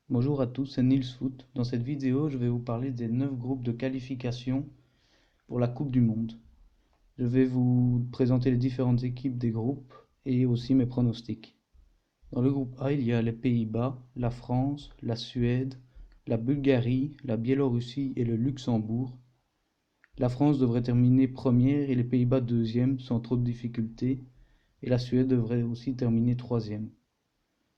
Bonjour à tous, c'est Nils Foot. Dans cette vidéo, je vais vous parler des 9 groupes de qualification pour la Coupe du Monde. Je vais vous présenter les différentes équipes des groupes et aussi mes pronostics. Dans le groupe A, il y a les Pays-Bas, la France, la Suède, la Bulgarie, la Biélorussie et le Luxembourg. La France devrait terminer première et les Pays-Bas deuxième sans trop de difficultés, et la Suède devrait aussi terminer troisième.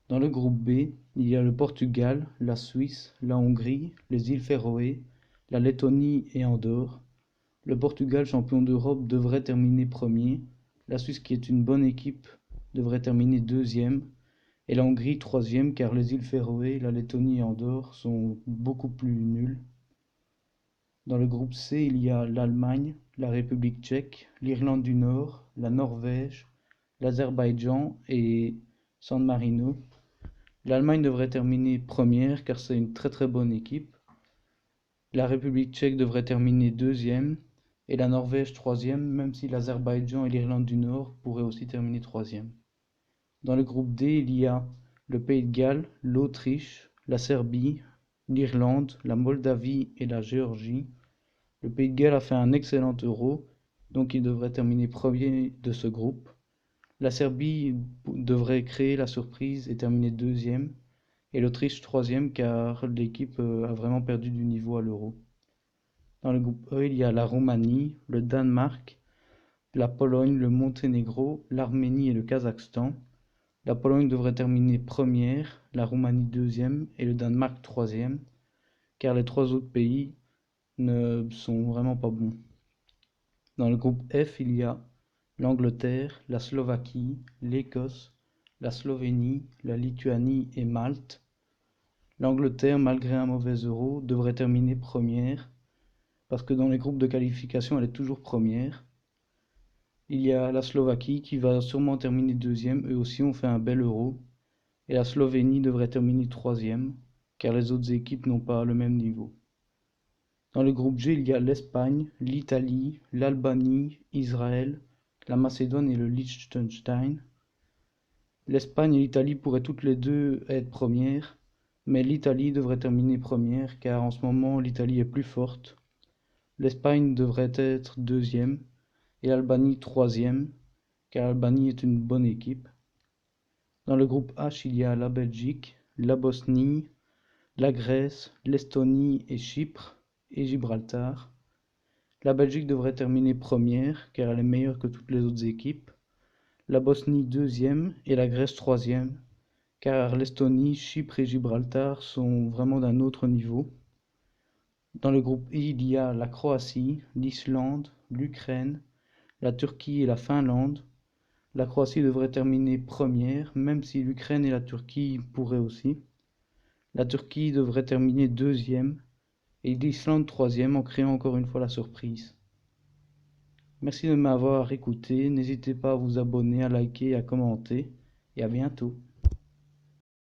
Dans le groupe B, il y a le Portugal, la Suisse, la Hongrie, les îles Féroé, la Lettonie et Andorre. Le Portugal, champion d'Europe, devrait terminer premier. La Suisse, qui est une bonne équipe, devrait terminer deuxième. Et la Hongrie, troisième, car les îles Féroé, la Lettonie et Andorre sont beaucoup plus nuls. Dans le groupe C, il y a l'Allemagne, la République tchèque, l'Irlande du Nord, la Norvège, l'Azerbaïdjan et San Marino. L'Allemagne devrait terminer première car c'est une très bonne équipe. La République tchèque devrait terminer deuxième et la Norvège troisième, même si l'Azerbaïdjan et l'Irlande du Nord pourraient aussi terminer troisième. Dans le groupe D, il y a le Pays de Galles, l'Autriche, la Serbie, l'Irlande, la Moldavie et la Géorgie. Le Pays de Galles a fait un excellent Euro, donc il devrait terminer premier de ce groupe. La Serbie devrait créer la surprise et terminer deuxième, et l'Autriche troisième car l'équipe a vraiment perdu du niveau à l'Euro. Dans le groupe E, il y a la Roumanie, le Danemark, la Pologne, le Monténégro, l'Arménie et le Kazakhstan. La Pologne devrait terminer première, la Roumanie deuxième et le Danemark troisième, car les trois autres pays ne sont vraiment pas bons. Dans le groupe F, il y a l'Angleterre, la Slovaquie, l'Écosse, la Slovénie, la Lituanie et Malte. L'Angleterre, malgré un mauvais Euro, devrait terminer première, parce que dans les groupes de qualification, elle est toujours première. Il y a la Slovaquie qui va sûrement terminer deuxième, eux aussi ont fait un bel Euro. Et la Slovénie devrait terminer troisième, car les autres équipes n'ont pas le même niveau. Dans le groupe G, il y a l'Espagne, l'Italie, l'Albanie, Israël, la Macédoine et le Liechtenstein. L'Espagne et l'Italie pourraient toutes les deux être premières, mais l'Italie devrait terminer première car en ce moment l'Italie est plus forte. L'Espagne devrait être deuxième et l'Albanie troisième, car l'Albanie est une bonne équipe. Dans le groupe H, il y a la Belgique, la Bosnie, la Grèce, l'Estonie et Chypre et Gibraltar. La Belgique devrait terminer première car elle est meilleure que toutes les autres équipes. La Bosnie deuxième et la Grèce troisième, car l'Estonie, Chypre et Gibraltar sont vraiment d'un autre niveau. Dans le groupe I, il y a la Croatie, l'Islande, l'Ukraine, la Turquie et la Finlande. La Croatie devrait terminer première, même si l'Ukraine et la Turquie pourraient aussi. La Turquie devrait terminer deuxième et l'Islande troisième en créant encore une fois la surprise. Merci de m'avoir écouté, n'hésitez pas à vous abonner, à liker et à commenter, et à bientôt.